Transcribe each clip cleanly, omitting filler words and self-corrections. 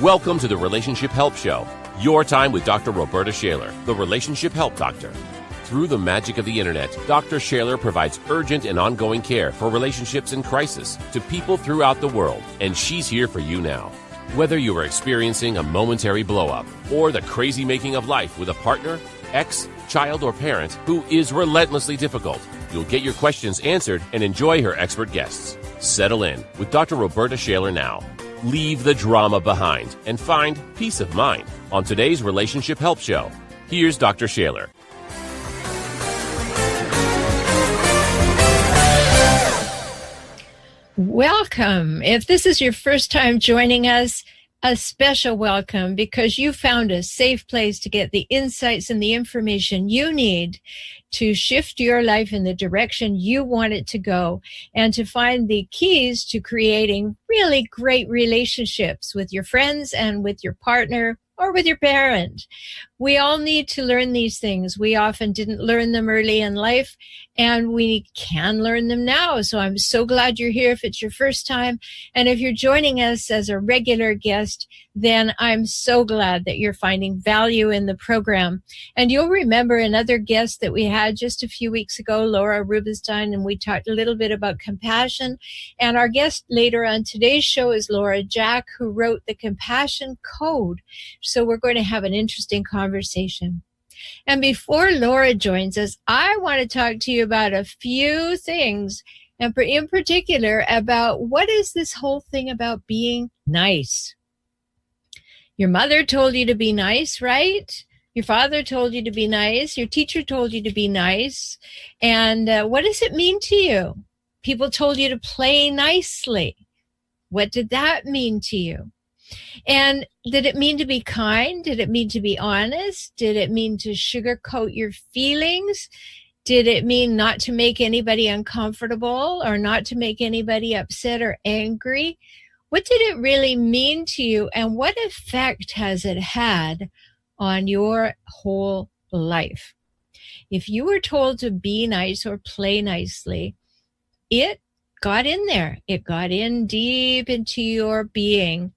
Welcome to the Relationship Help Show, your time with Dr. Rhoberta Shaler, the Relationship Help Doctor. Through the magic of the internet, Dr. Shaler provides urgent and ongoing care for relationships in crisis to people throughout the world, and she's here for you now. Whether you are experiencing a momentary blow-up or the crazy making of life with a partner, ex, child, or parent who is relentlessly difficult, you'll get your questions answered and enjoy her expert guests. Settle in with Dr. Rhoberta Shaler now. Leave the drama behind and find peace of mind on today's Relationship Help Show. Here's Dr. Shaler. Welcome. If this is your first time joining us, a special welcome, because you found a safe place to get the insights and the information you need to shift your life in the direction you want it to go, and to find the keys to creating really great relationships with your friends and with your partner or with your parent. We all need to learn these things. We often didn't learn them early in life, and we can learn them now. So I'm so glad you're here if it's your first time. And if you're joining us as a regular guest, then I'm so glad that you're finding value in the program. And you'll remember another guest that we had just a few weeks ago, Laura Rubinstein, and we talked a little bit about compassion. And our guest later on today's show is Laura Jack, who wrote the Compassion Code. So we're going to have an interesting conversation. And before Laura joins us, I want to talk to you about a few things, and in particular about what is this whole thing about being nice. Your mother told you to be nice, right? Your father told you to be nice. Your teacher told you to be nice. And what does it mean to you? People told you to play nicely. What did that mean to you? And did it mean to be kind? Did it mean to be honest? Did it mean to sugarcoat your feelings? Did it mean not to make anybody uncomfortable or not to make anybody upset or angry? What did it really mean to you, and what effect has it had on your whole life? If you were told to be nice or play nicely, it got in there. It got in deep into your being,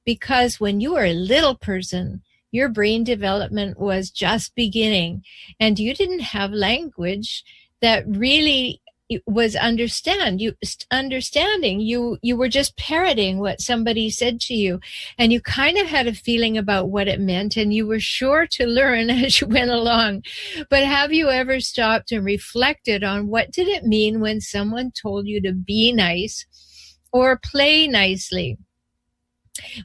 because when you were a little person, your brain development was just beginning, and you didn't have language that really was understanding. You were just parroting what somebody said to you, and you kind of had a feeling about what it meant, and you were sure to learn as you went along. But have you ever stopped and reflected on what did it mean when someone told you to be nice or play nicely?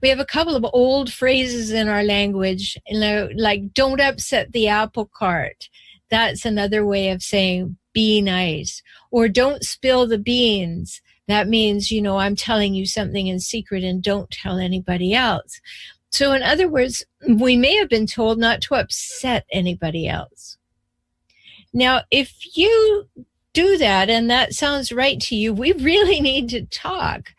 We have a couple of old phrases in our language, like don't upset the apple cart. That's another way of saying be nice. Or don't spill the beans. That means, I'm telling you something in secret and don't tell anybody else. So in other words, we may have been told not to upset anybody else. Now, if you do that and that sounds right to you, we really need to talk.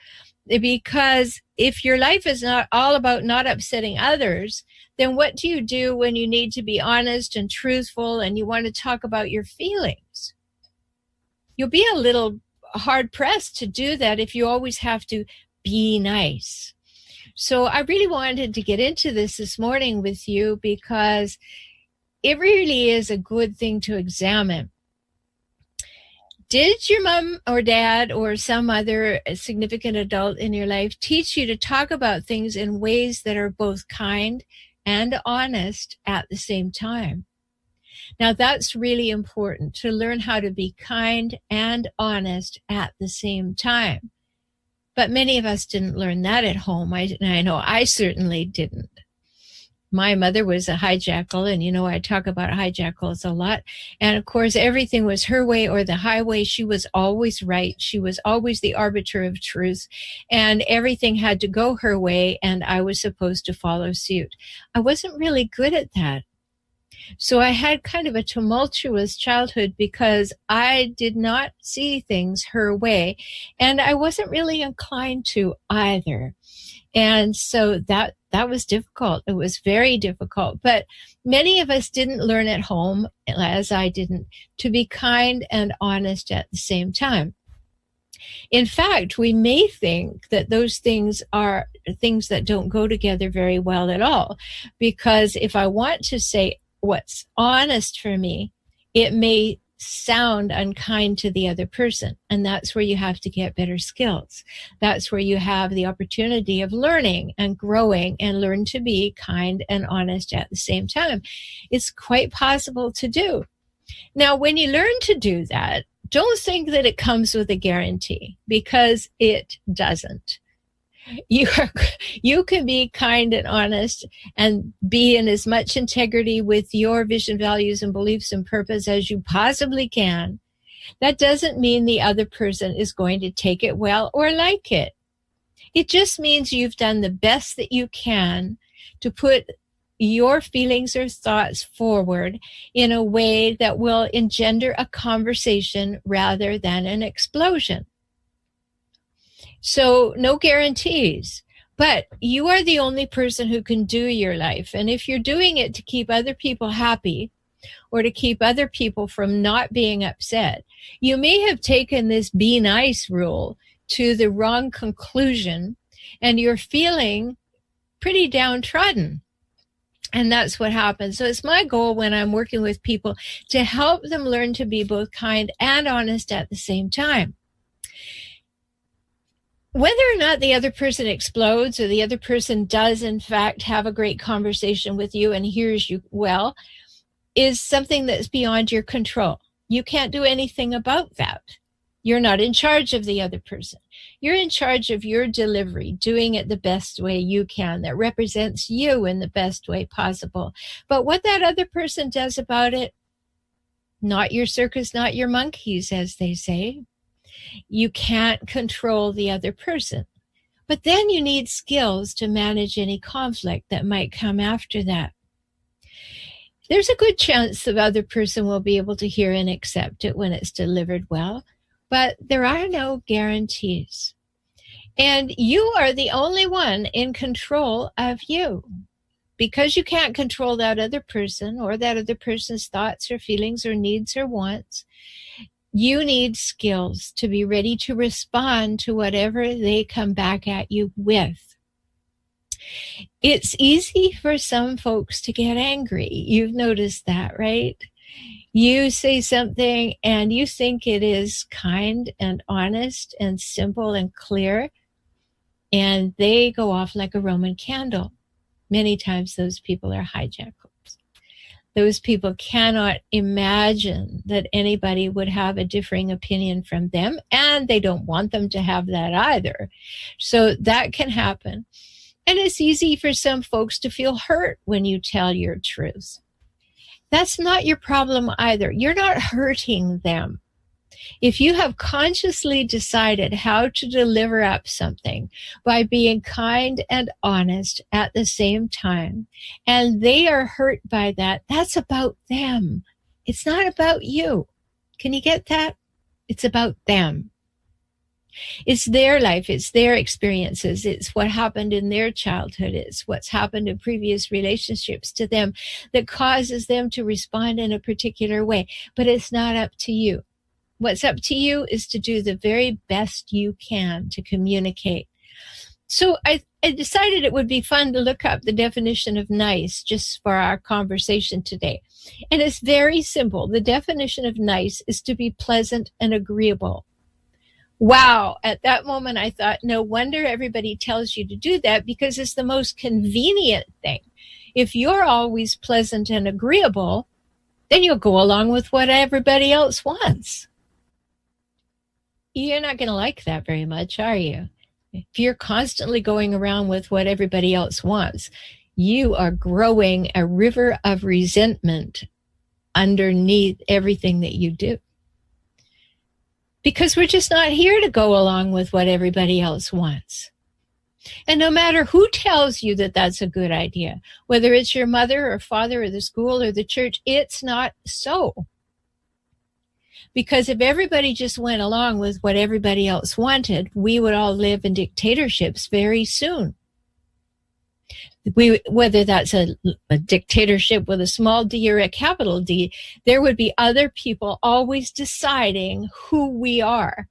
Because if your life is not all about not upsetting others, then what do you do when you need to be honest and truthful and you want to talk about your feelings? You'll be a little hard-pressed to do that if you always have to be nice. So I really wanted to get into this morning with you because it really is a good thing to examine. Did your mom or dad or some other significant adult in your life teach you to talk about things in ways that are both kind and honest at the same time? Now, that's really important, to learn how to be kind and honest at the same time. But many of us didn't learn that at home. I know I certainly didn't. My mother was a hijackal, and I talk about hijackals a lot. And of course, everything was her way or the highway. She was always right. She was always the arbiter of truth, and everything had to go her way, and I was supposed to follow suit. I wasn't really good at that. So I had kind of a tumultuous childhood because I did not see things her way, and I wasn't really inclined to either. And so that was difficult. It was very difficult. But many of us didn't learn at home, as I didn't, to be kind and honest at the same time. In fact, we may think that those things are things that don't go together very well at all. Because if I want to say what's honest for me, it may sound unkind to the other person. And that's where you have to get better skills. That's where you have the opportunity of learning and growing and learn to be kind and honest at the same time. It's quite possible to do. Now, when you learn to do that, don't think that it comes with a guarantee, because it doesn't. You can be kind and honest and be in as much integrity with your vision, values, and beliefs and purpose as you possibly can. That doesn't mean the other person is going to take it well or like it. It just means you've done the best that you can to put your feelings or thoughts forward in a way that will engender a conversation rather than an explosion. So no guarantees, but you are the only person who can do your life. And if you're doing it to keep other people happy or to keep other people from not being upset, you may have taken this be nice rule to the wrong conclusion, and you're feeling pretty downtrodden. And that's what happens. So it's my goal when I'm working with people to help them learn to be both kind and honest at the same time. Whether or not the other person explodes or the other person does, in fact, have a great conversation with you and hears you well, is something that's beyond your control. You can't do anything about that. You're not in charge of the other person. You're in charge of your delivery, doing it the best way you can, that represents you in the best way possible. But what that other person does about it, not your circus, not your monkeys, as they say. You can't control the other person. But then you need skills to manage any conflict that might come after that. There's a good chance the other person will be able to hear and accept it when it's delivered well, but there are no guarantees. And you are the only one in control of you. Because you can't control that other person or that other person's thoughts or feelings or needs or wants, you need skills to be ready to respond to whatever they come back at you with. It's easy for some folks to get angry. You've noticed that, right? You say something and you think it is kind and honest and simple and clear, and they go off like a Roman candle. Many times those people are hijackals. Those people cannot imagine that anybody would have a differing opinion from them, and they don't want them to have that either. So that can happen. And it's easy for some folks to feel hurt when you tell your truth. That's not your problem either. You're not hurting them. If you have consciously decided how to deliver up something by being kind and honest at the same time, and they are hurt by that, that's about them. It's not about you. Can you get that? It's about them. It's their life. It's their experiences. It's what happened in their childhood. It's what's happened in previous relationships to them that causes them to respond in a particular way. But it's not up to you. What's up to you is to do the very best you can to communicate. So I decided it would be fun to look up the definition of nice just for our conversation today. And it's very simple. The definition of nice is to be pleasant and agreeable. Wow. At that moment, I thought, no wonder everybody tells you to do that, because it's the most convenient thing. If you're always pleasant and agreeable, then you'll go along with what everybody else wants. You're not going to like that very much, are you? If you're constantly going around with what everybody else wants, you are growing a river of resentment underneath everything that you do. Because we're just not here to go along with what everybody else wants. And no matter who tells you that that's a good idea, whether it's your mother or father or the school or the church, it's not so. Because if everybody just went along with what everybody else wanted, we would all live in dictatorships very soon. whether that's a dictatorship with a small d or a capital D, there would be other people always deciding who we are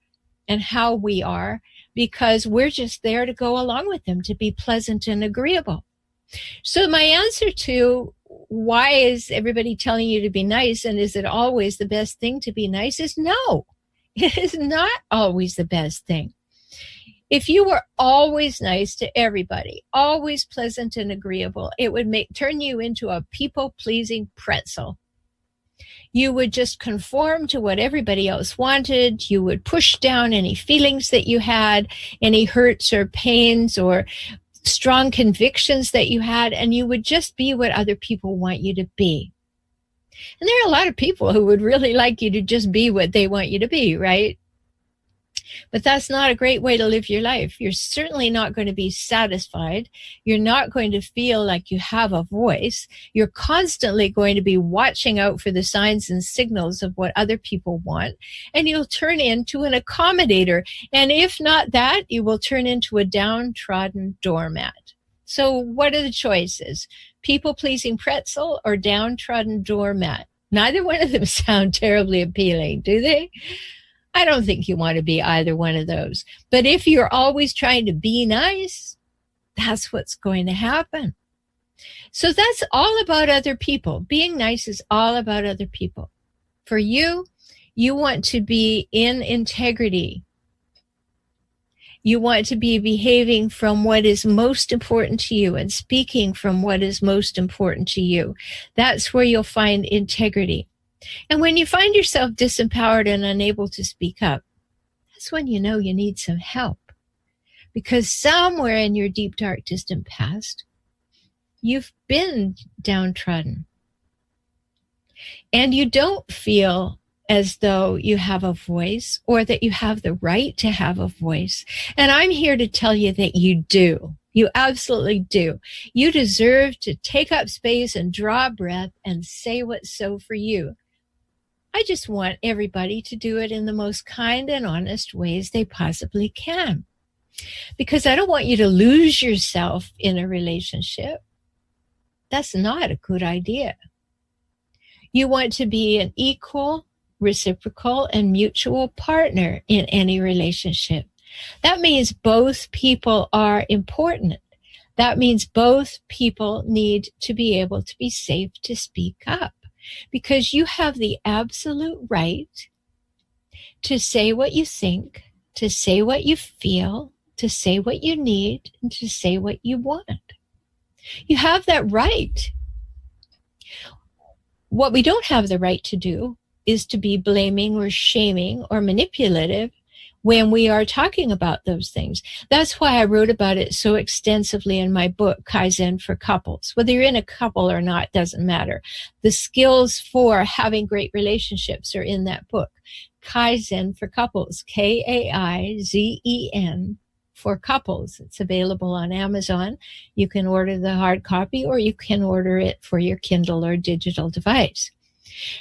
and how we are, because we're just there to go along with them, to be pleasant and agreeable. So my answer to why is everybody telling you to be nice, and is it always the best thing to be nice, is no, it is not always the best thing. If you were always nice to everybody, always pleasant and agreeable, it would turn you into a people-pleasing pretzel. You would just conform to what everybody else wanted. You would push down any feelings that you had, any hurts or pains or strong convictions that you had, and you would just be what other people want you to be. And there are a lot of people who would really like you to just be what they want you to be, right? But that's not a great way to live your life. You're certainly not going to be satisfied. You're not going to feel like you have a voice. You're constantly going to be watching out for the signs and signals of what other people want. And you'll turn into an accommodator. And if not that, you will turn into a downtrodden doormat. So what are the choices? People-pleasing pretzel or downtrodden doormat? Neither one of them sound terribly appealing, do they? I don't think you want to be either one of those. But if you're always trying to be nice, that's what's going to happen. So that's all about other people. Being nice is all about other people. For you, you want to be in integrity. You want to be behaving from what is most important to you and speaking from what is most important to you. That's where you'll find integrity. And when you find yourself disempowered and unable to speak up, that's when you know you need some help. Because somewhere in your deep, dark, distant past, you've been downtrodden. And you don't feel as though you have a voice or that you have the right to have a voice. And I'm here to tell you that you do. You absolutely do. You deserve to take up space and draw a breath and say what's so for you. I just want everybody to do it in the most kind and honest ways they possibly can. Because I don't want you to lose yourself in a relationship. That's not a good idea. You want to be an equal, reciprocal, and mutual partner in any relationship. That means both people are important. That means both people need to be able to be safe to speak up. Because you have the absolute right to say what you think, to say what you feel, to say what you need, and to say what you want. You have that right. What we don't have the right to do is to be blaming or shaming or manipulative when we are talking about those things. That's why I wrote about it so extensively in my book, Kaizen for Couples. Whether you're in a couple or not doesn't matter. The skills for having great relationships are in that book. Kaizen for Couples, Kaizen for Couples. It's available on Amazon. You can order the hard copy or you can order it for your Kindle or digital device.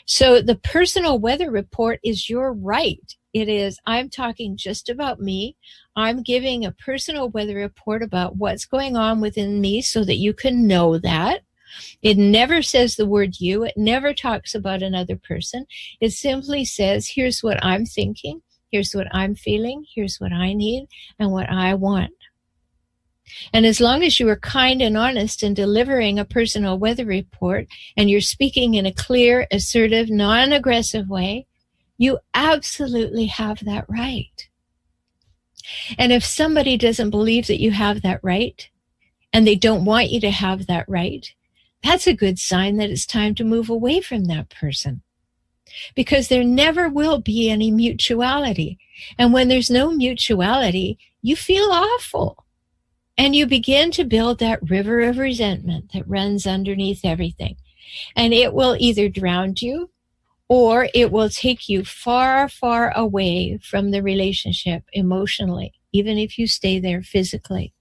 So the personal weather report is your right. It is, I'm talking just about me. I'm giving a personal weather report about what's going on within me so that you can know that. It never says the word you. It never talks about another person. It simply says, here's what I'm thinking. Here's what I'm feeling. Here's what I need and what I want. And as long as you are kind and honest in delivering a personal weather report and you're speaking in a clear, assertive, non-aggressive way, you absolutely have that right. And if somebody doesn't believe that you have that right, and they don't want you to have that right, that's a good sign that it's time to move away from that person. Because there never will be any mutuality. And when there's no mutuality, you feel awful. And you begin to build that river of resentment that runs underneath everything. And it will either drown you, or it will take you far, far away from the relationship emotionally, even if you stay there physically.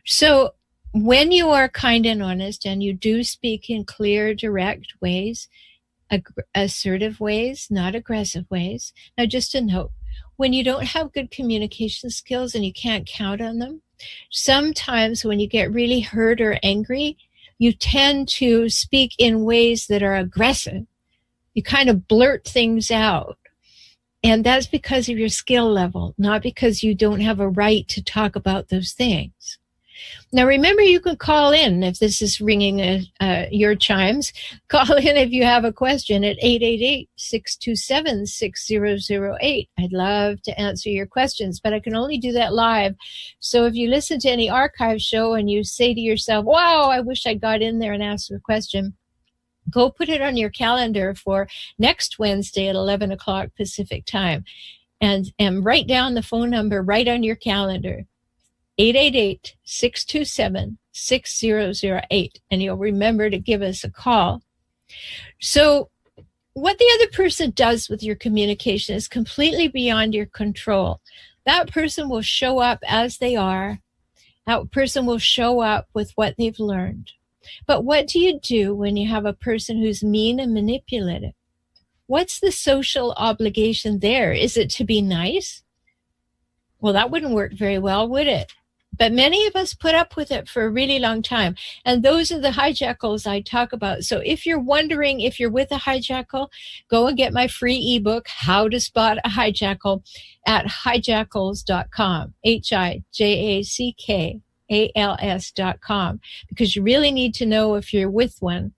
So when you are kind and honest and you do speak in clear, direct ways, assertive ways, not aggressive ways. Now, just a note, when you don't have good communication skills and you can't count on them, Sometimes when you get really hurt or angry, you tend to speak in ways that are aggressive. You kind of blurt things out. And that's because of your skill level, not because you don't have a right to talk about those things. Now, remember, you can call in if this is ringing your chimes. Call in if you have a question at 888-627-6008. I'd love to answer your questions, but I can only do that live. So if you listen to any archive show and you say to yourself, wow, I wish I got in there and asked a question, go put it on your calendar for next Wednesday at 11 o'clock Pacific time. And write down the phone number right on your calendar. 888-627-6008, and you'll remember to give us a call. So what the other person does with your communication is completely beyond your control. That person will show up as they are. That person will show up with what they've learned. But what do you do when you have a person who's mean and manipulative? What's the social obligation there? Is it to be nice? Well, that wouldn't work very well, would it? But many of us put up with it for a really long time. And those are the hijackals I talk about. So if you're wondering if you're with a hijackal, go and get my free ebook, How to Spot a Hijackal, at hijackals.com, hijackals.com, because you really need to know if you're with one.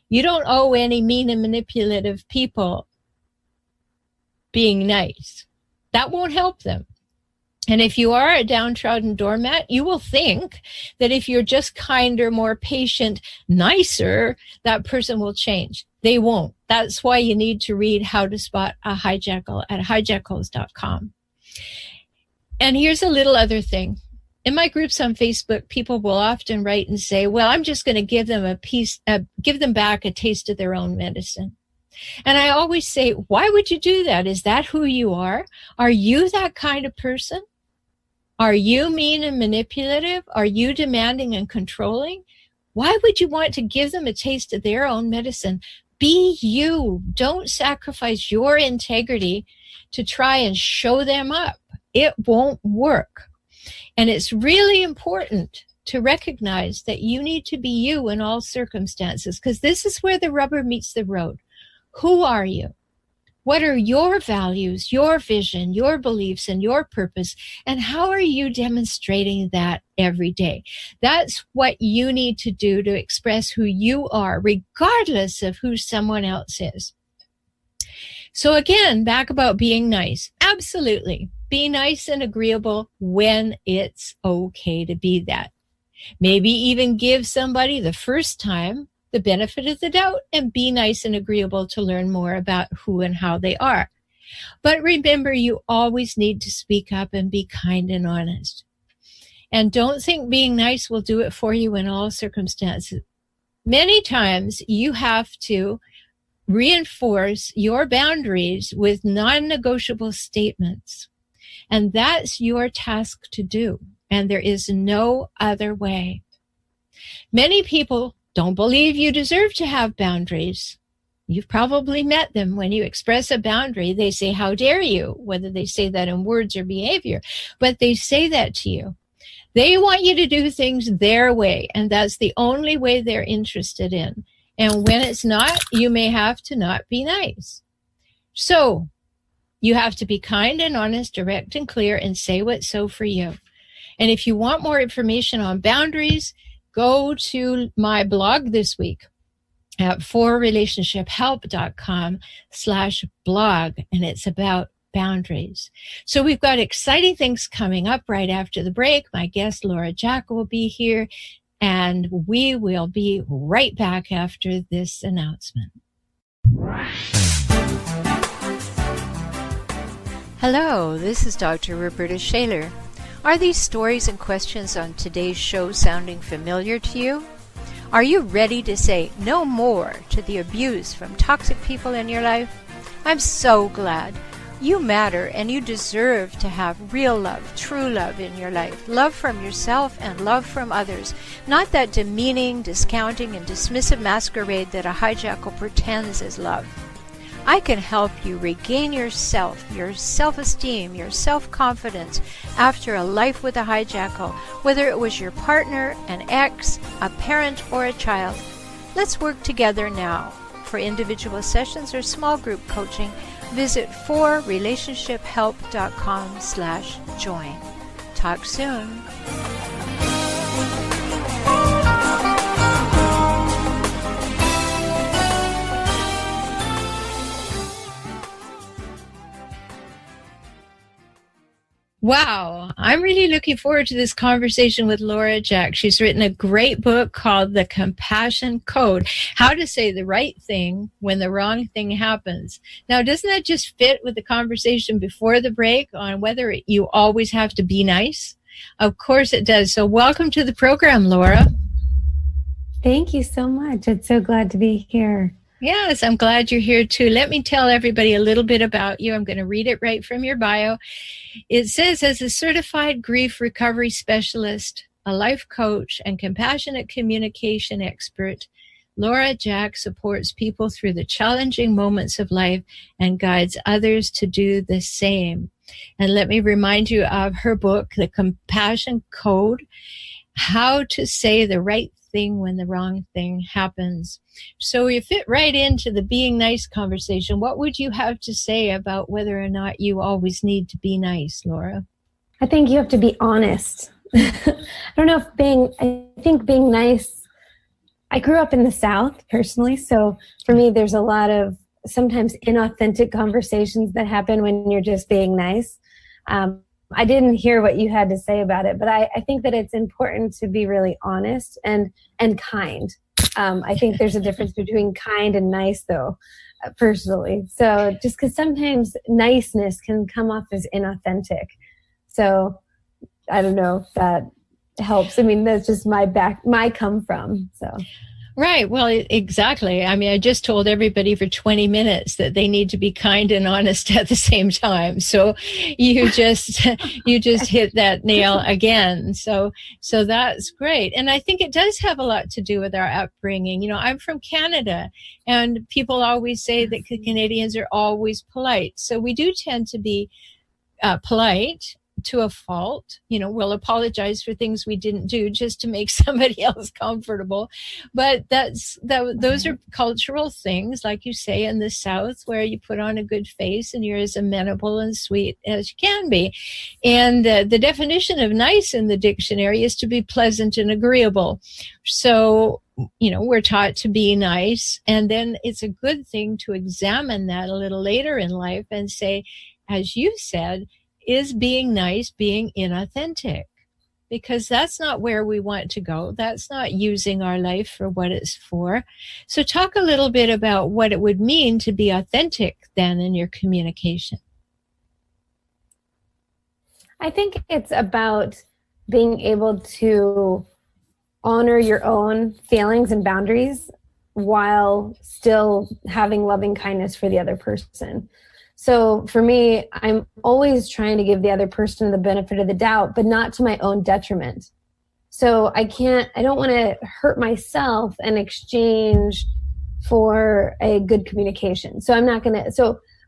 You don't owe any mean and manipulative people being nice. That won't help them. And if you are a downtrodden doormat, you will think that if you're just kinder, more patient, nicer, that person will change. They won't. That's why you need to read How to Spot a Hijackal at hijackals.com. And here's a little other thing. In my groups on Facebook, people will often write and say, well, I'm just going to give them give them back a taste of their own medicine. And I always say, why would you do that? Is that who you are? Are you that kind of person? Are you mean and manipulative? Are you demanding and controlling? Why would you want to give them a taste of their own medicine? Be you. Don't sacrifice your integrity to try and show them up. It won't work. And it's really important to recognize that you need to be you in all circumstances, because this is where the rubber meets the road. Who are you? What are your values, your vision, your beliefs, and your purpose? And how are you demonstrating that every day? That's what you need to do to express who you are, regardless of who someone else is. So again, back about being nice. Absolutely. Be nice and agreeable when it's okay to be that. Maybe even give somebody the first time the benefit of the doubt and be nice and agreeable to learn more about who and how they are. But remember, you always need to speak up and be kind and honest. And don't think being nice will do it for you in all circumstances. Many times you have to reinforce your boundaries with non-negotiable statements. And that's your task to do. And there is no other way. Many people don't believe you deserve to have boundaries. You've probably met them. When you express a boundary, they say, how dare you? Whether they say that in words or behavior, but they say that to you. They want you to do things their way, and that's the only way they're interested in. And when it's not, you may have to not be nice. So you have to be kind and honest, direct and clear, and say what's so for you. And if you want more information on boundaries, go to my blog this week at forrelationshiphelp.com/blog, and it's about boundaries. So we've got exciting things coming up right after the break. My guest, Laura Jack, will be here, and we will be right back after this announcement. Hello, this is Dr. Rhoberta Shaler. Are these stories and questions on today's show sounding familiar to you? Are you ready to say no more to the abuse from toxic people in your life? I'm so glad. You matter, and you deserve to have real love, true love in your life. Love from yourself and love from others. Not that demeaning, discounting, and dismissive masquerade that a hijackal pretends is love. I can help you regain yourself, your self-esteem, your self-confidence after a life with a hijackal, whether it was your partner, an ex, a parent, or a child. Let's work together now. For individual sessions or small group coaching, visit forrelationshiphelp.com/join. Talk soon. Wow, I'm really looking forward to this conversation with Laura Jack. She's written a great book called The Compassion Code, How to Say the Right Thing When the Wrong Thing Happens. Now, doesn't that just fit with the conversation before the break on whether you always have to be nice? Of course it does. So welcome to the program, Laura. Thank you so much. I'm so glad to be here. Yes, I'm glad you're here too. Let me tell everybody a little bit about you. I'm going to read it right from your bio. It says, as a certified grief recovery specialist, a life coach, and compassionate communication expert, Laura Jack supports people through the challenging moments of life and guides others to do the same. And let me remind you of her book, The Compassion Code, How to Say the Right Thing When the Wrong Thing Happens. So you fit right into the being nice conversation. What would you have to say about whether or not you always need to be nice, Laura? I think you have to be honest. I think being nice, I grew up in the South personally, so for me there's a lot of sometimes inauthentic conversations that happen when you're just being nice. I didn't hear what you had to say about it, but I think that it's important to be really honest and kind. I think there's a difference between kind and nice, though, personally. So just because sometimes niceness can come off as inauthentic. So I don't know if that helps. I mean, that's just my come from. So. Right. Well, exactly. I mean, I just told everybody for 20 minutes that they need to be kind and honest at the same time. So you just hit that nail again. So that's great. And I think it does have a lot to do with our upbringing. You know, I'm from Canada, and people always say that Canadians are always polite. So we do tend to be polite to a fault. You know, we'll apologize for things we didn't do just to make somebody else comfortable. But those are cultural things, like you say, in the South, where you put on a good face and you're as amenable and sweet as you can be. And the definition of nice in the dictionary is to be pleasant and agreeable. So, you know, we're taught to be nice. And then it's a good thing to examine that a little later in life and say, as you said, is being nice being inauthentic? Because that's not where we want to go. That's not using our life for what it's for. So talk a little bit about what it would mean to be authentic then in your communication. I think it's about being able to honor your own feelings and boundaries while still having loving kindness for the other person. So for me, I'm always trying to give the other person the benefit of the doubt, but not to my own detriment. So I don't want to hurt myself in exchange for a good communication. So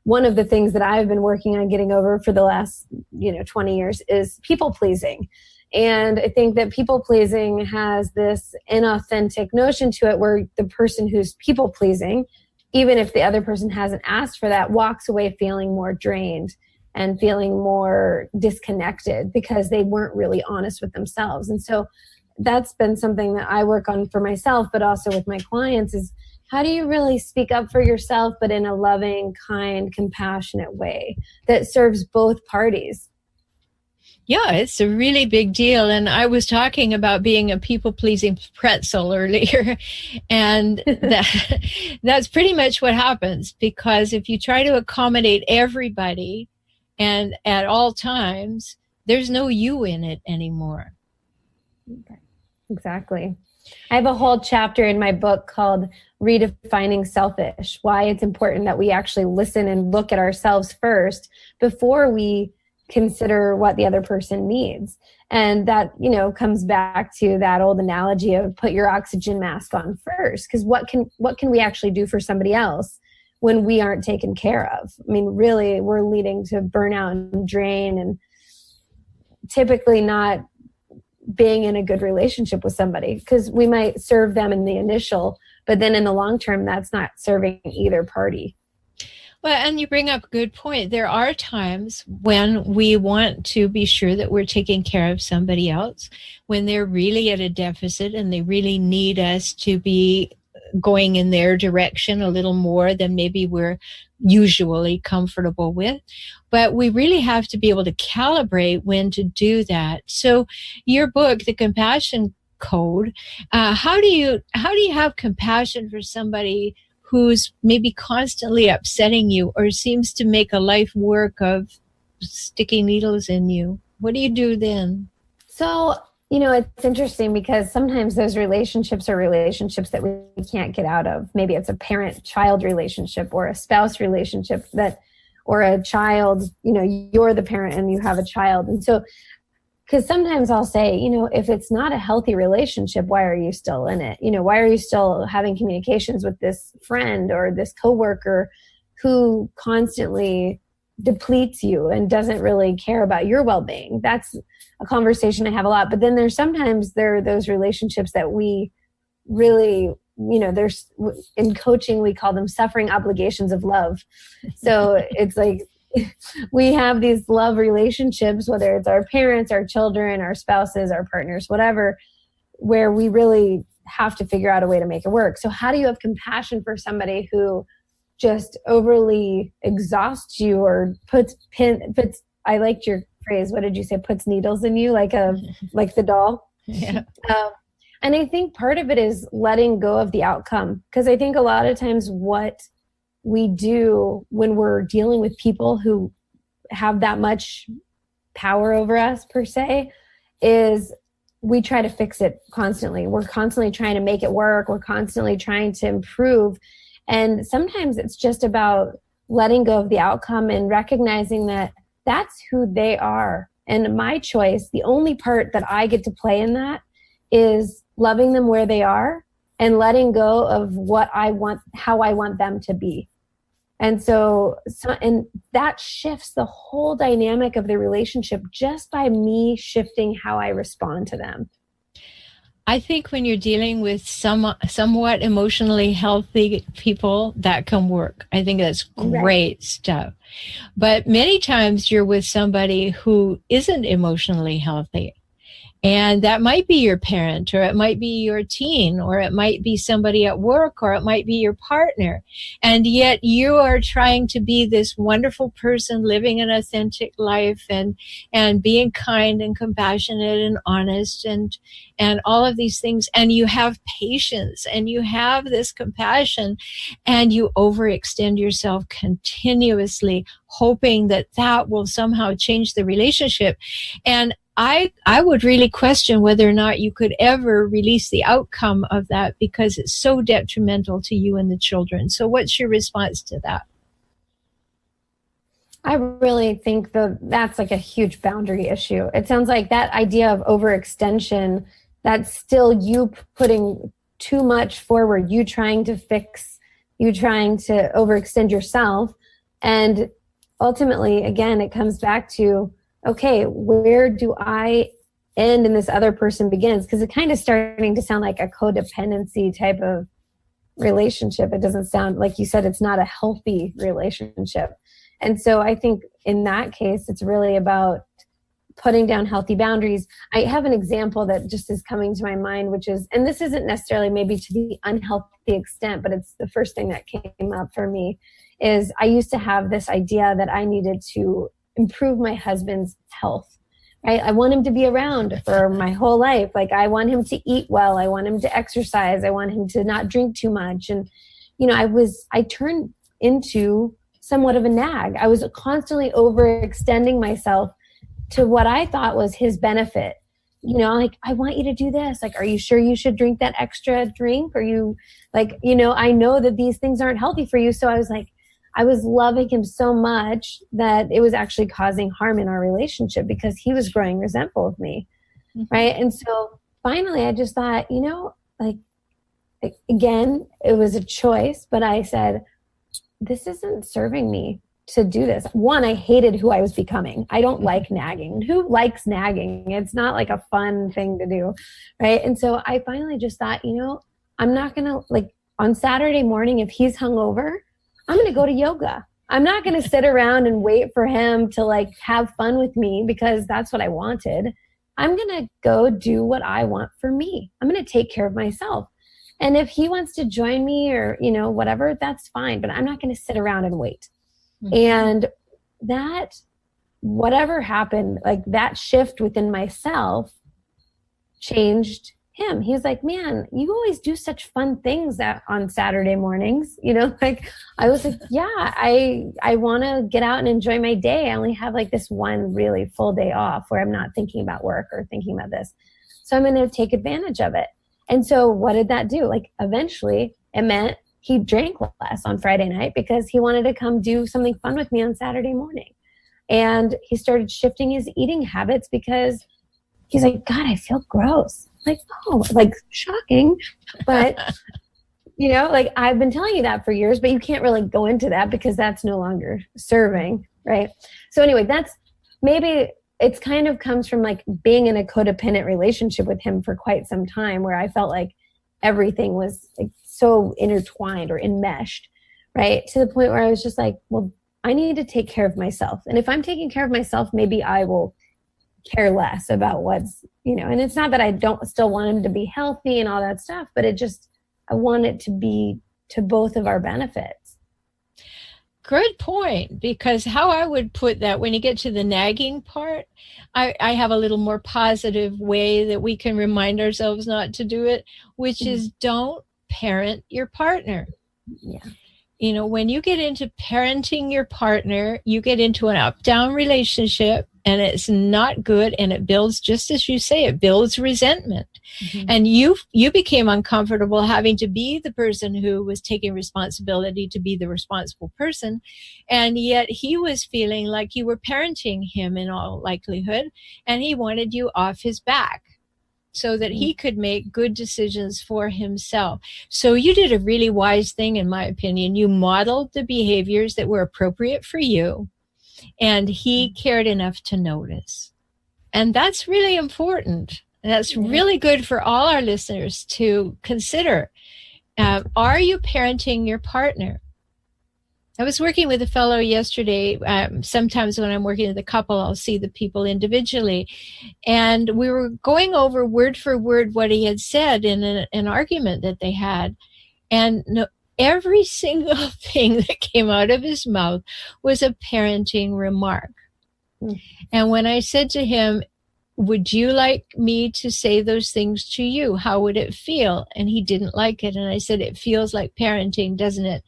one of the things that I've been working on getting over for the last, 20 years is people pleasing. And I think that people pleasing has this inauthentic notion to it where the person who's people pleasing, even if the other person hasn't asked for that, walks away feeling more drained and feeling more disconnected because they weren't really honest with themselves. And so that's been something that I work on for myself, but also with my clients, is how do you really speak up for yourself, but in a loving, kind, compassionate way that serves both parties? Yeah, it's a really big deal. And I was talking about being a people-pleasing pretzel earlier. And that's pretty much what happens. Because if you try to accommodate everybody and at all times, there's no you in it anymore. Exactly. I have a whole chapter in my book called Redefining Selfish, why it's important that we actually listen and look at ourselves first before we consider what the other person needs. And that, comes back to that old analogy of put your oxygen mask on first, because what can we actually do for somebody else when we aren't taken care of. I mean, really, we're leading to burnout and drain, and typically not being in a good relationship with somebody, because we might serve them in the initial, but then in the long term, that's not serving either party. Well, and you bring up a good point. There are times when we want to be sure that we're taking care of somebody else, when they're really at a deficit and they really need us to be going in their direction a little more than maybe we're usually comfortable with. But we really have to be able to calibrate when to do that. So your book, The Compassion Code, how do you have compassion for somebody who's maybe constantly upsetting you or seems to make a life work of sticking needles in you? What do you do then? So, it's interesting because sometimes those relationships are relationships that we can't get out of. Maybe it's a parent-child relationship or a spouse relationship or a child, you're the parent and you have a child. And so, because sometimes I'll say, if it's not a healthy relationship, why are you still in it? Why are you still having communications with this friend or this coworker who constantly depletes you and doesn't really care about your well-being? That's a conversation I have a lot. But then there are those relationships that we really, there's in coaching, we call them suffering obligations of love. So it's like, we have these love relationships, whether it's our parents, our children, our spouses, our partners, whatever, where we really have to figure out a way to make it work. So how do you have compassion for somebody who just overly exhausts you or puts, I liked your phrase, what did you say, puts needles in you like the doll? Yeah. And I think part of it is letting go of the outcome, because I think a lot of times what we do when we're dealing with people who have that much power over us, per se, is we try to fix it constantly. We're constantly trying to make it work. We're constantly trying to improve. And sometimes it's just about letting go of the outcome and recognizing that that's who they are. And my choice, the only part that I get to play in that, is loving them where they are and letting go of what I want, how I want them to be. And and that shifts the whole dynamic of the relationship just by me shifting how I respond to them. I think when you're dealing with somewhat emotionally healthy people, that can work. I think that's great stuff. But many times you're with somebody who isn't emotionally healthy. And that might be your parent, or it might be your teen, or it might be somebody at work, or it might be your partner. And yet you are trying to be this wonderful person living an authentic life and being kind and compassionate and honest and all of these things. And you have patience and you have this compassion and you overextend yourself continuously, hoping that will somehow change the relationship. And I would really question whether or not you could ever release the outcome of that, because it's so detrimental to you and the children. So what's your response to that? I really think that's like a huge boundary issue. It sounds like that idea of overextension, that's still you putting too much forward, you trying to fix, you trying to overextend yourself. And ultimately, again, it comes back to, okay, where do I end and this other person begins? Because it kind of starting to sound like a codependency type of relationship. It doesn't sound, like you said, it's not a healthy relationship. And so I think in that case, it's really about putting down healthy boundaries. I have an example that just is coming to my mind, which is, and this isn't necessarily maybe to the unhealthy extent, but it's the first thing that came up for me, is I used to have this idea that I needed to improve my husband's health. Right? I want him to be around for my whole life. Like, I want him to eat well. I want him to exercise. I want him to not drink too much. And, I turned into somewhat of a nag. I was constantly overextending myself to what I thought was his benefit. Like, I want you to do this. Like, are you sure you should drink that extra drink? Are you like, I know that these things aren't healthy for you. So I was like, I was loving him so much that it was actually causing harm in our relationship because he was growing resentful of me. Mm-hmm. Right. And so finally I just thought, again, it was a choice, but I said, this isn't serving me to do this. One, I hated who I was becoming. I don't like nagging. Who likes nagging? It's not like a fun thing to do, right? And so I finally just thought, I'm not going to, like, on Saturday morning, if he's hungover, I'm going to go to yoga. I'm not going to sit around and wait for him to, like, have fun with me because that's what I wanted. I'm going to go do what I want for me. I'm going to take care of myself. And if he wants to join me or, whatever, that's fine. But I'm not going to sit around and wait. Mm-hmm. And that, whatever happened, like that shift within myself changed him. He was like, man, you always do such fun things on Saturday mornings. Like I was like, yeah, I want to get out and enjoy my day. I only have like this one really full day off where I'm not thinking about work or thinking about this. So I'm going to take advantage of it. And so what did that do? Like eventually it meant he drank less on Friday night because he wanted to come do something fun with me on Saturday morning. And he started shifting his eating habits because he's like, God, I feel gross. Like, oh, like shocking. But, like I've been telling you that for years, but you can't really go into that because that's no longer serving. Right. So anyway, maybe it's kind of comes from like being in a codependent relationship with him for quite some time where I felt like everything was like so intertwined or enmeshed, right? To the point where I was just like, well, I need to take care of myself. And if I'm taking care of myself, maybe I will care less about what's, and it's not that I don't still want him to be healthy and all that stuff, but I want it to be to both of our benefits. Good point, because how I would put that when you get to the nagging part, I have a little more positive way that we can remind ourselves not to do it, which is don't parent your partner. Yeah. When you get into parenting your partner, you get into an up-down relationship and it's not good. And it builds, just as you say, it builds resentment. Mm-hmm. And you became uncomfortable having to be the person who was taking responsibility to be the responsible person. And yet he was feeling like you were parenting him in all likelihood. And he wanted you off his back so that he could make good decisions for himself. So you did a really wise thing, in my opinion. You modeled the behaviors that were appropriate for you, and he cared enough to notice. And that's really important. That's really good for all our listeners to consider. Are you parenting your partner? I was working with a fellow yesterday. Sometimes when I'm working with a couple, I'll see the people individually. And we were going over word for word what he had said in an argument that they had. And every single thing that came out of his mouth was a parenting remark. Mm. And when I said to him, would you like me to say those things to you? How would it feel? And he didn't like it. And I said, it feels like parenting, doesn't it?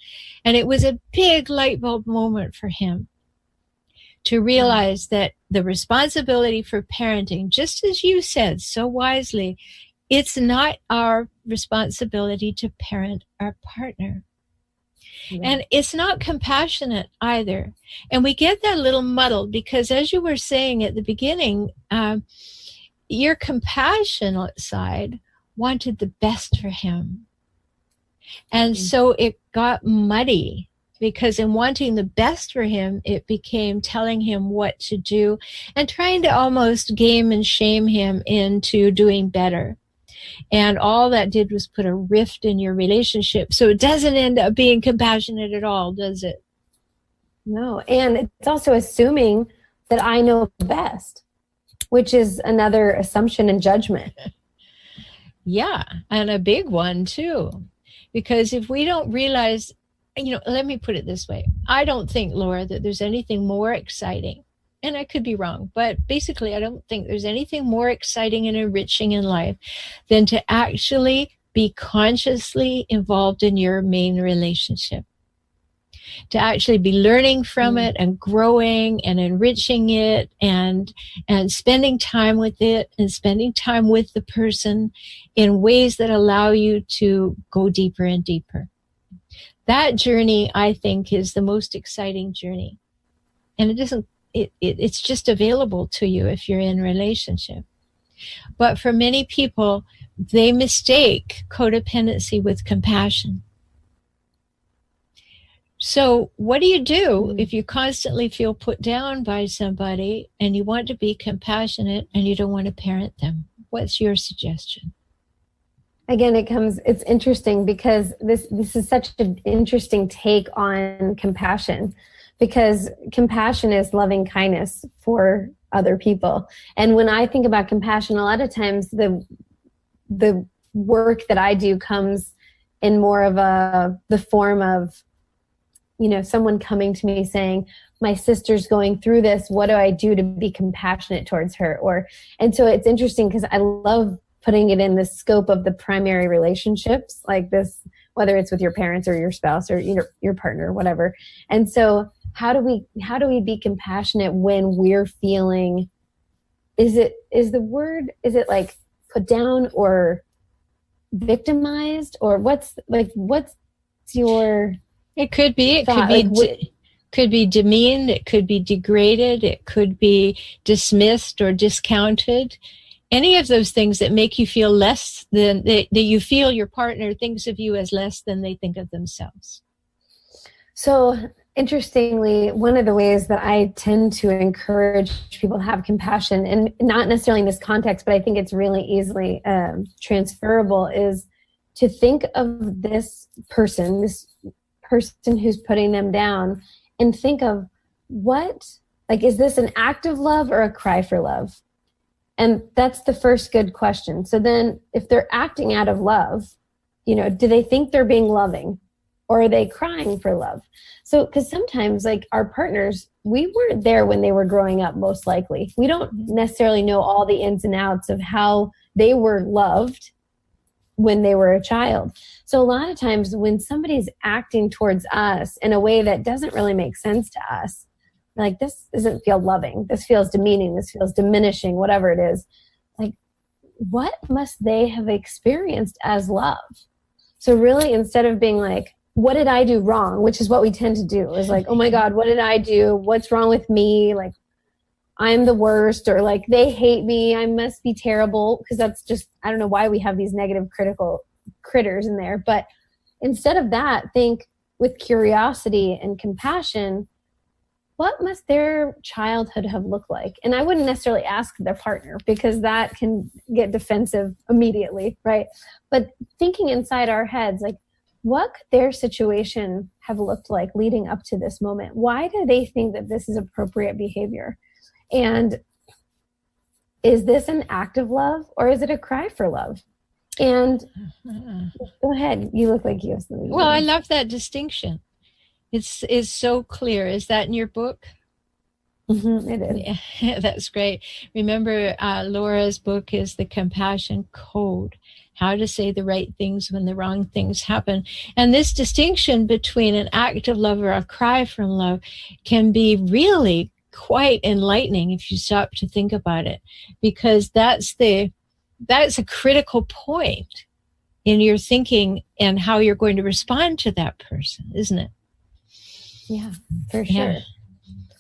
And it was a big light bulb moment for him to realize that the responsibility for parenting, just as you said so wisely, it's not our responsibility to parent our partner. Yeah. And it's not compassionate either. And we get that a little muddled because, as you were saying at the beginning, your compassionate side wanted the best for him. And so it got muddy because in wanting the best for him, it became telling him what to do and trying to almost game and shame him into doing better. And all that did was put a rift in your relationship. So it doesn't end up being compassionate at all, does it? No. And it's also assuming that I know best, which is another assumption and judgment. Yeah. And a big one too. Because if we don't realize, let me put it this way. I don't think, Laura, that there's anything more exciting. And I could be wrong, but basically I don't think there's anything more exciting and enriching in life than to actually be consciously involved in your main relationship. To actually be learning from it and growing and enriching it and spending time with it and spending time with the person in ways that allow you to go deeper and deeper. That journey, I think, is the most exciting journey. And it's just available to you if you're in a relationship. But for many people, they mistake codependency with compassion. So what do you do if you constantly feel put down by somebody and you want to be compassionate and you don't want to parent them? What's your suggestion? Again, it's interesting because this is such an interesting take on compassion, because compassion is loving kindness for other people. And when I think about compassion, a lot of times the work that I do comes in more of the form of, someone coming to me saying, my sister's going through this. What do I do to be compassionate towards her? And so it's interesting because I love putting it in the scope of the primary relationships like this, whether it's with your parents or your spouse or your partner, whatever. And so how do we be compassionate when we're feeling, is it like put down or victimized, or what's your It could be thought? could be demeaned, it could be degraded, it could be dismissed or discounted. Any of those things that make you feel less than, that you feel your partner thinks of you as less than they think of themselves. So interestingly, one of the ways that I tend to encourage people to have compassion, and not necessarily in this context, but I think it's really easily transferable, is to think of this person who's putting them down, and think of is this an act of love or a cry for love? And that's the first good question. So then if they're acting out of love, do they think they're being loving, or are they crying for love? So, because sometimes our partners, we weren't there when they were growing up, most likely. We don't necessarily know all the ins and outs of how they were loved when they were a child. So a lot of times when somebody's acting towards us in a way that doesn't really make sense to us, like, this doesn't feel loving, this feels demeaning, this feels diminishing, whatever it is, what must they have experienced as love? So really, instead of being like, what did I do wrong? Which is what we tend to do, is like, oh my God, what did I do? What's wrong with me? I'm the worst, or they hate me, I must be terrible. Because that's just, I don't know why we have these negative critical critters in there. But instead of that, think with curiosity and compassion, what must their childhood have looked like? And I wouldn't necessarily ask their partner, because that can get defensive immediately, right? But thinking inside our heads, what could their situation have looked like leading up to this moment? Why do they think that this is appropriate behavior? And is this an act of love, or is it a cry for love? And go ahead. You look like you have something. Well, I love that distinction. It's so clear. Is that in your book? Mm-hmm, it is. Yeah, that's great. Remember, Laura's book is The Compassion Code, how to say the right things when the wrong things happen. And this distinction between an act of love or a cry from love can be really quite enlightening if you stop to think about it, because that's a critical point in your thinking and how you're going to respond to that person, isn't it? Yeah, for sure. Yeah.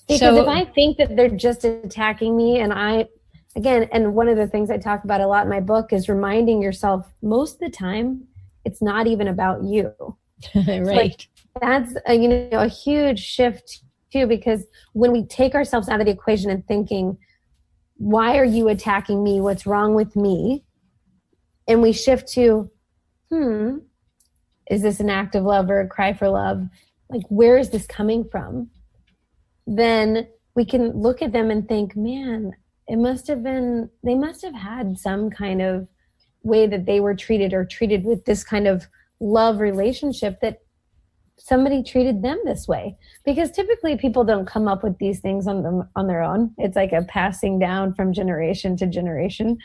Because if I think that they're just attacking me, and and one of the things I talk about a lot in my book is reminding yourself, most of the time, it's not even about you. Right. That's a huge shift too, because when we take ourselves out of the equation and thinking, why are you attacking me? What's wrong with me? And we shift to, is this an act of love or a cry for love? Where is this coming from? Then we can look at them and think, man, they must have had some kind of way that they were treated, or treated with this kind of love relationship, that somebody treated them this way. Because typically people don't come up with these things on their own. It's like a passing down from generation to generation.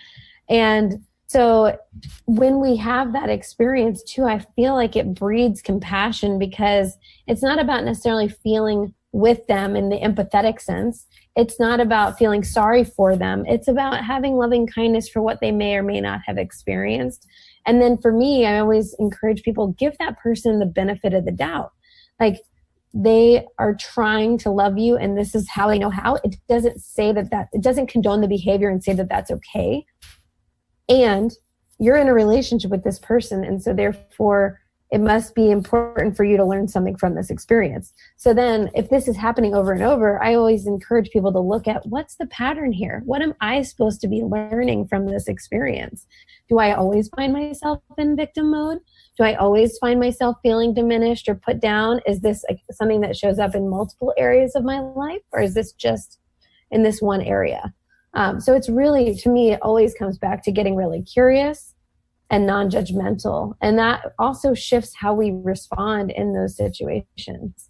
And so when we have that experience too, I feel like it breeds compassion, because it's not about necessarily feeling with them in the empathetic sense. It's not about feeling sorry for them. It's about having loving kindness for what they may or may not have experienced. And then for me, I always encourage people, give that person the benefit of the doubt. They are trying to love you, and this is how they know how. It doesn't say that it doesn't condone the behavior and say that that's okay. And you're in a relationship with this person, and so therefore it must be important for you to learn something from this experience. So then if this is happening over and over, I always encourage people to look at what's the pattern here? What am I supposed to be learning from this experience? Do I always find myself in victim mode? Do I always find myself feeling diminished or put down? Is this something that shows up in multiple areas of my life, or is this just in this one area? So it's really, to me, it always comes back to getting really curious and non-judgmental. And that also shifts how we respond in those situations.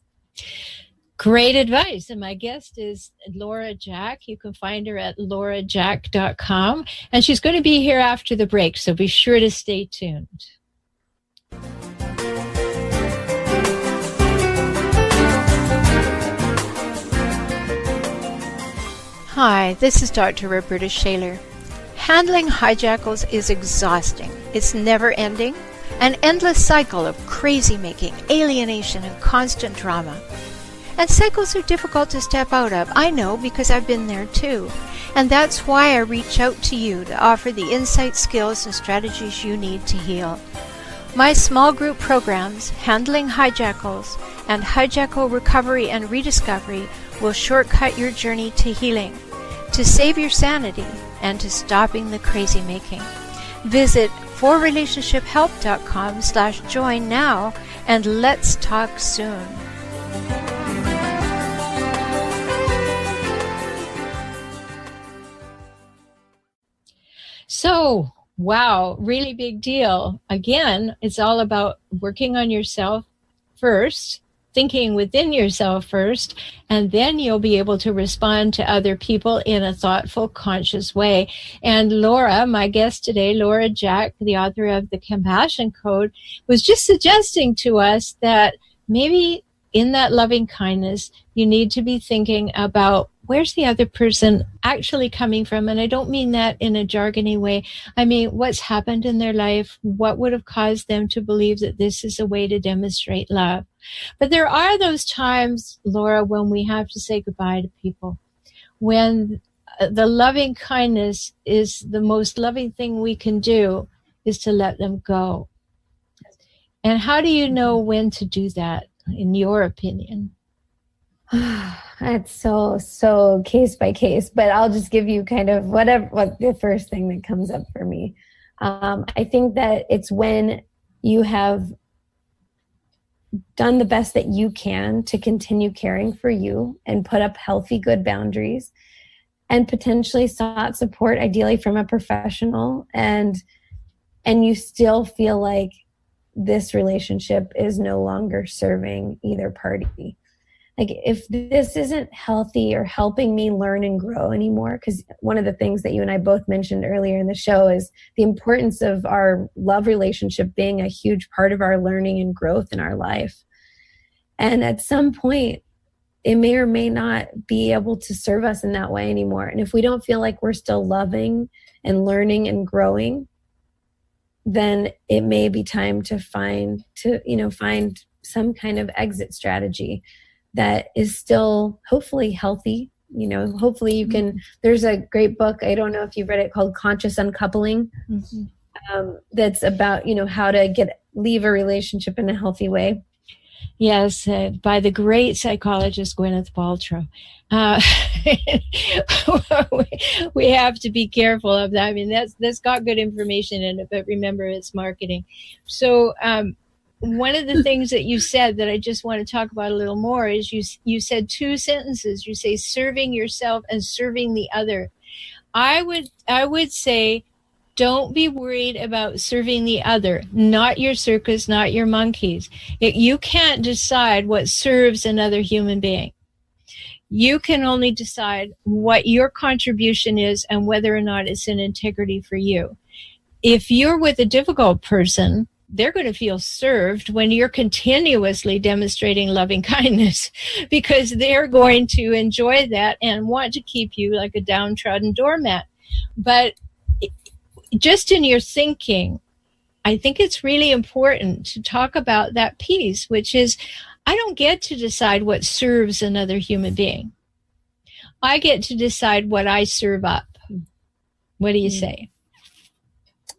Great advice. And my guest is Laura Jack. You can find her at laurajack.com. And she's going to be here after the break, so be sure to stay tuned. Hi, this is Dr. Rhoberta Shaler. Handling hijackals is exhausting. It's never ending, an endless cycle of crazy making, alienation, and constant drama. And cycles are difficult to step out of. I know, because I've been there too. And that's why I reach out to you to offer the insight, skills, and strategies you need to heal. My small group programs, Handling Hijackals and Hijackal Recovery and Rediscovery, will shortcut your journey to healing, to save your sanity, and to stopping the crazy making. Visit forrelationshiphelp.com/join now, and let's talk soon. So, wow, really big deal. Again, it's all about working on yourself first, thinking within yourself first, and then you'll be able to respond to other people in a thoughtful, conscious way. And Laura, my guest today, Laura Jack, the author of The Compassion Code, was just suggesting to us that maybe in that loving kindness, you need to be thinking about where's the other person actually coming from? And I don't mean that in a jargony way. I mean, what's happened in their life? What would have caused them to believe that this is a way to demonstrate love? But there are those times, Laura, when we have to say goodbye to people, when the loving kindness is the most loving thing we can do is to let them go. And how do you know when to do that, in your opinion? That's so case by case, but I'll just give you kind of what the first thing that comes up for me. I think that it's when you have done the best that you can to continue caring for you and put up healthy, good boundaries, and potentially sought support, ideally from a professional, and you still feel like this relationship is no longer serving either party. Like, if this isn't healthy or helping me learn and grow anymore, because one of the things that you and I both mentioned earlier in the show is the importance of our love relationship being a huge part of our learning and growth in our life. And at some point, it may or may not be able to serve us in that way anymore. And if we don't feel like we're still loving and learning and growing, then it may be time to find some kind of exit strategy that is still hopefully healthy. Hopefully you can, there's a great book, I don't know if you've read it, called Conscious Uncoupling. That's about, how to leave a relationship in a healthy way. Yes, by the great psychologist Gwyneth Paltrow. We have to be careful of that. I mean, that's got good information in it, but remember, it's marketing. So, one of the things that you said that I just want to talk about a little more is you said two sentences. You say serving yourself and serving the other. I would say, don't be worried about serving the other, not your circus, not your monkeys. You can't decide what serves another human being. You can only decide what your contribution is and whether or not it's in integrity for you. If you're with a difficult person, they're going to feel served when you're continuously demonstrating loving kindness, because they're going to enjoy that and want to keep you like a downtrodden doormat. But just in your thinking, I think it's really important to talk about that piece, which is, I don't get to decide what serves another human being. I get to decide what I serve up. What do you say?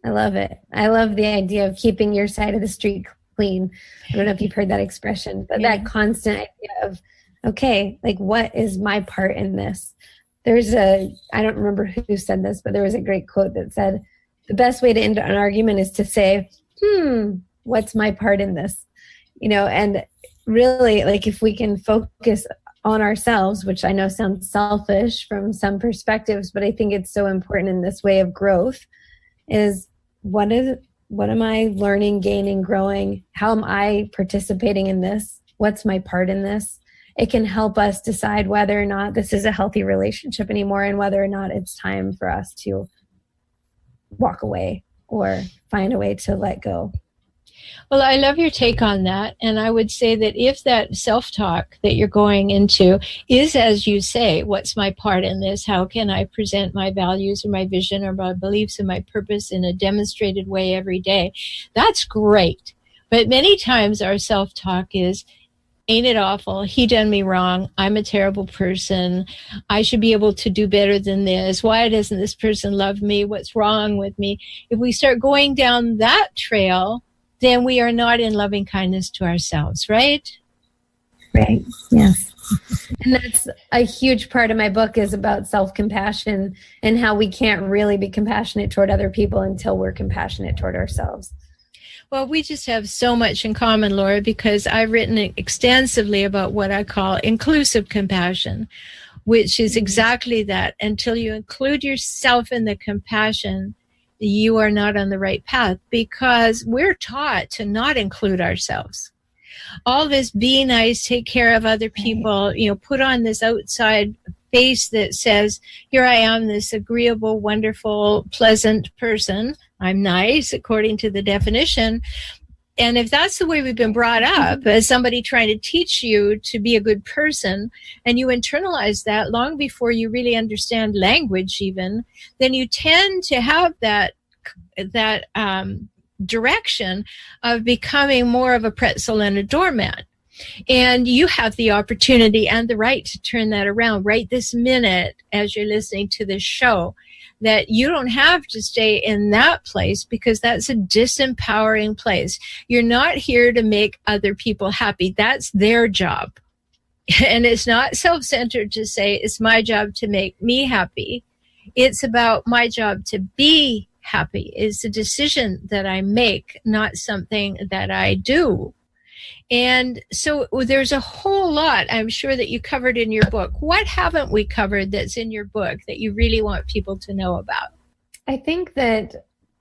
I love it. I love the idea of keeping your side of the street clean. I don't know if you've heard that expression, but that constant idea of, okay, like, what is my part in this? I don't remember who said this, but there was a great quote that said, the best way to end an argument is to say, what's my part in this? And really, like, if we can focus on ourselves, which I know sounds selfish from some perspectives, but I think it's so important in this way of growth, is what am I learning, gaining, growing? How am I participating in this? What's my part in this? It can help us decide whether or not this is a healthy relationship anymore, and whether or not it's time for us to walk away or find a way to let go. Well, I love your take on that. And I would say that if that self-talk that you're going into is, as you say, what's my part in this? How can I present my values or my vision or my beliefs and my purpose in a demonstrated way every day? That's great. But many times our self-talk is, ain't it awful? He done me wrong. I'm a terrible person. I should be able to do better than this. Why doesn't this person love me? What's wrong with me? If we start going down that trail, then we are not in loving kindness to ourselves, right? Right, yes. And that's a huge part of my book, is about self-compassion and how we can't really be compassionate toward other people until we're compassionate toward ourselves. Well, we just have so much in common, Laura, because I've written extensively about what I call inclusive compassion, which is exactly that. Until you include yourself in the compassion, you are not on the right path, because we're taught to not include ourselves. All this be nice, take care of other people, put on this outside face that says, here I am, this agreeable, wonderful, pleasant person. I'm nice, according to the definition. And if that's the way we've been brought up, as somebody trying to teach you to be a good person, and you internalize that long before you really understand language even, then you tend to have that direction of becoming more of a pretzel and a doormat. And you have the opportunity and the right to turn that around right this minute as you're listening to this show. That you don't have to stay in that place, because that's a disempowering place. You're not here to make other people happy. That's their job. And it's not self-centered to say, it's my job to make me happy. It's about my job to be happy. It's a decision that I make, not something that I do. And so there's a whole lot, I'm sure, that you covered in your book. What haven't we covered that's in your book that you really want people to know about? I think that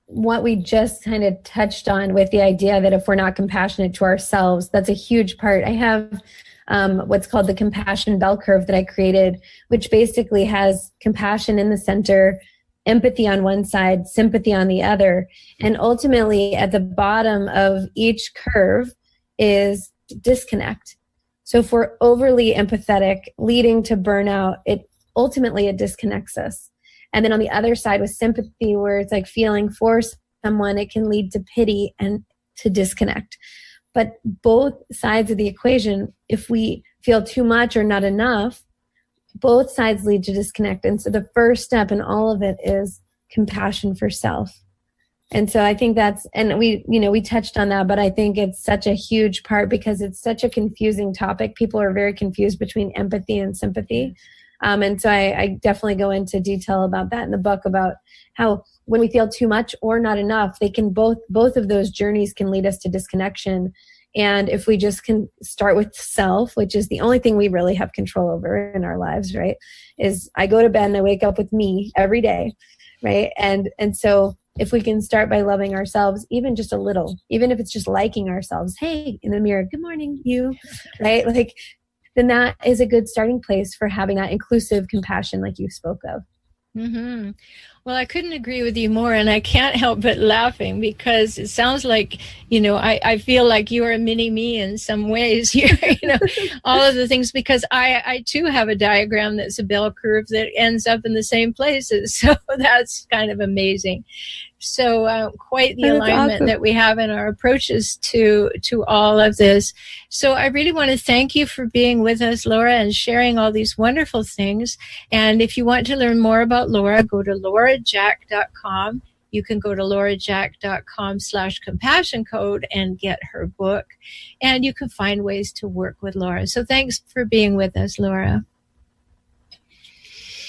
what we just kind of touched on with the idea that if we're not compassionate to ourselves, that's a huge part. I have what's called the compassion bell curve that I created, which basically has compassion in the center, empathy on one side, sympathy on the other. And ultimately, at the bottom of each curve is disconnect. So if we're overly empathetic, leading to burnout, it disconnects us. And then on the other side with sympathy, where it's like feeling for someone, it can lead to pity and to disconnect. But both sides of the equation, if we feel too much or not enough, both sides lead to disconnect. And so the first step in all of it is compassion for self. And so I think we touched on that, but I think it's such a huge part because it's such a confusing topic. People are very confused between empathy and sympathy. And so I definitely go into detail about that in the book, about how when we feel too much or not enough, they can both of those journeys can lead us to disconnection. And if we just can start with self, which is the only thing we really have control over in our lives, right? Is I go to bed and I wake up with me every day, right? And so if we can start by loving ourselves, even just a little, even if it's just liking ourselves, hey, in the mirror, good morning, you, right? Like, then that is a good starting place for having that inclusive compassion like you spoke of. Mm-hmm. Well, I couldn't agree with you more, and I can't help but laughing because it sounds like, I feel like you are a mini me in some ways here, all of the things, because I too have a diagram that's a bell curve that ends up in the same places. So that's kind of amazing. So quite the alignment awesome. That we have in our approaches to all of this. So I really want to thank you for being with us, Laura, and sharing all these wonderful things. And if you want to learn more about Laura, go to laurajack.com. you can go to laurajack.com/compassion code and get her book. And you can find ways to work with Laura. So thanks for being with us, Laura.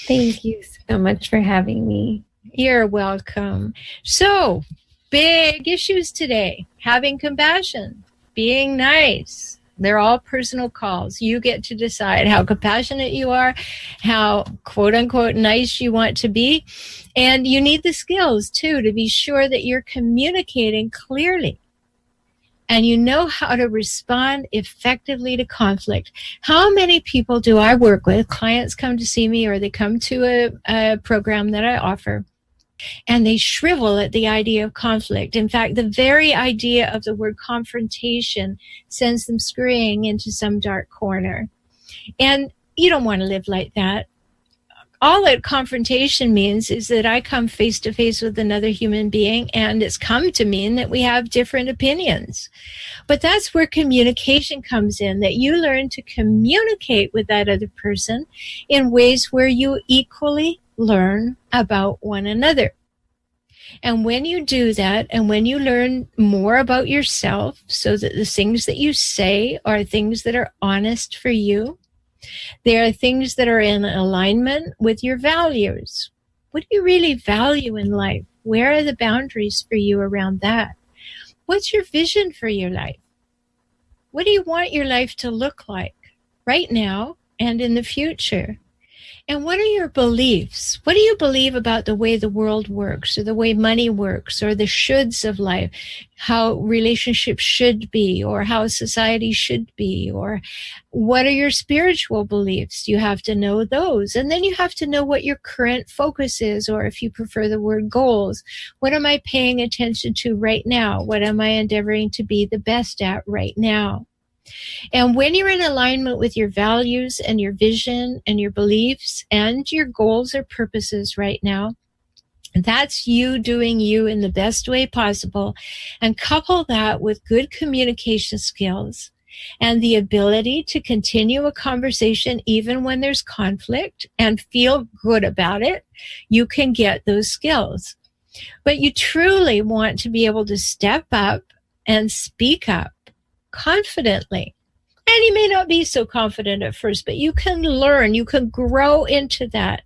Thank you so much for having me. You're welcome. So, big issues today. Having compassion, being nice. They're all personal calls. You get to decide how compassionate you are, how quote unquote nice you want to be. And you need the skills too to be sure that you're communicating clearly. And you know how to respond effectively to conflict. How many people do I work with? Clients come to see me or they come to a program that I offer, and they shrivel at the idea of conflict. In fact, the very idea of the word confrontation sends them scurrying into some dark corner. And you don't want to live like that. All that confrontation means is that I come face to face with another human being, and it's come to mean that we have different opinions. But that's where communication comes in, that you learn to communicate with that other person in ways where you equally learn about one another. And when you do that, and when you learn more about yourself, so that the things that you say are things that are honest for you, they are things that are in alignment with your values. What do you really value in life? Where are the boundaries for you around that? What's your vision for your life? What do you want your life to look like right now and in the future? And what are your beliefs? What do you believe about the way the world works, or the way money works, or the shoulds of life, how relationships should be, or how society should be, or what are your spiritual beliefs? You have to know those. And then you have to know what your current focus is, or if you prefer the word goals. What am I paying attention to right now? What am I endeavoring to be the best at right now? And when you're in alignment with your values and your vision and your beliefs and your goals or purposes right now, that's you doing you in the best way possible. And couple that with good communication skills and the ability to continue a conversation even when there's conflict and feel good about it, you can get those skills. But you truly want to be able to step up and speak up confidently. And you may not be so confident at first, but you can learn, you can grow into that.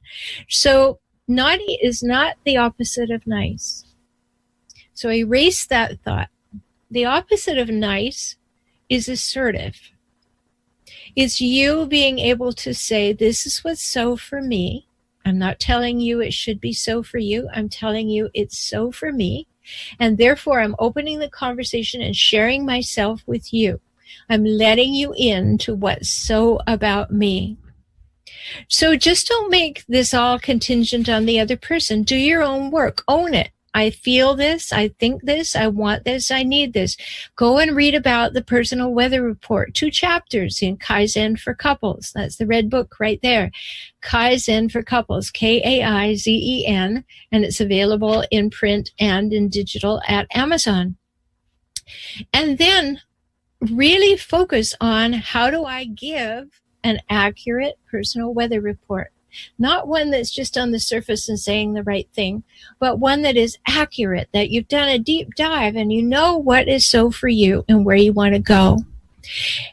So naughty is not the opposite of nice. So erase that thought. The opposite of nice is assertive. It's you being able to say, this is what's so for me. I'm not telling you it should be so for you. I'm telling you it's so for me. And therefore, I'm opening the conversation and sharing myself with you. I'm letting you into what's so about me. So just don't make this all contingent on the other person. Do your own work. Own it. I feel this. I think this. I want this. I need this. Go and read about the personal weather report. 2 chapters in Kaizen for Couples. That's the red book right there. Kaizen for Couples. Kaizen. And it's available in print and in digital at Amazon. And then really focus on, how do I give an accurate personal weather report? Not one that's just on the surface and saying the right thing, but one that is accurate, that you've done a deep dive and you know what is so for you and where you want to go.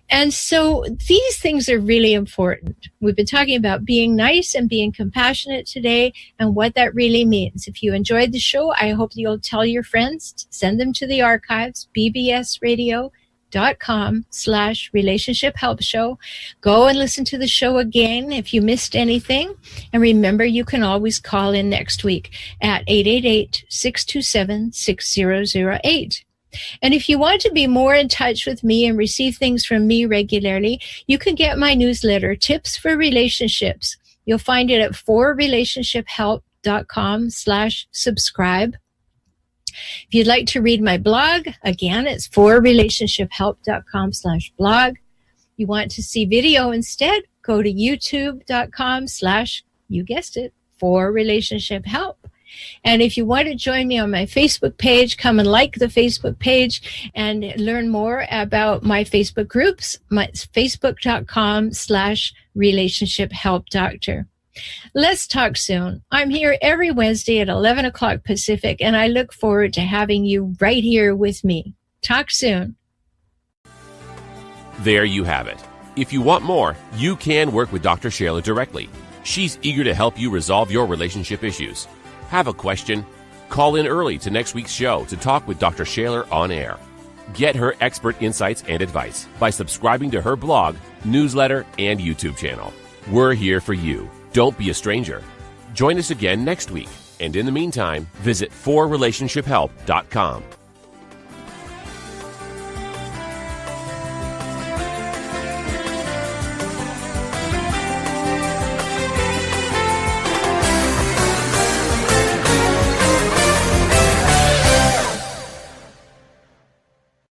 And so these things are really important. We've been talking about being nice and being compassionate today and what that really means. If you enjoyed the show, I hope you'll tell your friends, send them to the archives, bbsradio.com/relationship help show. Go and listen to the show again if you missed anything. And remember, you can always call in next week at 888-627-6008. And if you want to be more in touch with me and receive things from me regularly, you can get my newsletter, Tips for Relationships. You'll find it at forrelationshiphelp.com/subscribe. If you'd like to read my blog, again, it's forrelationshiphelp.com/blog. You want to see video instead, go to youtube.com/ you guessed it, forrelationshiphelp. And if you want to join me on my Facebook page, come and like the Facebook page and learn more about my Facebook groups. It's facebook.com/relationshiphelpdoctor. Let's talk soon. I'm here every Wednesday at 11 o'clock Pacific, and I look forward to having you right here with me. Talk soon. There you have it. If you want more, you can work with Dr. Shaler directly. She's eager to help you resolve your relationship issues. Have a question? Call in early to next week's show to talk with Dr. Shaler on air. Get her expert insights and advice by subscribing to her blog, newsletter, and YouTube channel. We're here for you. Don't be a stranger. Join us again next week. And in the meantime, visit forrelationshiphelp.com.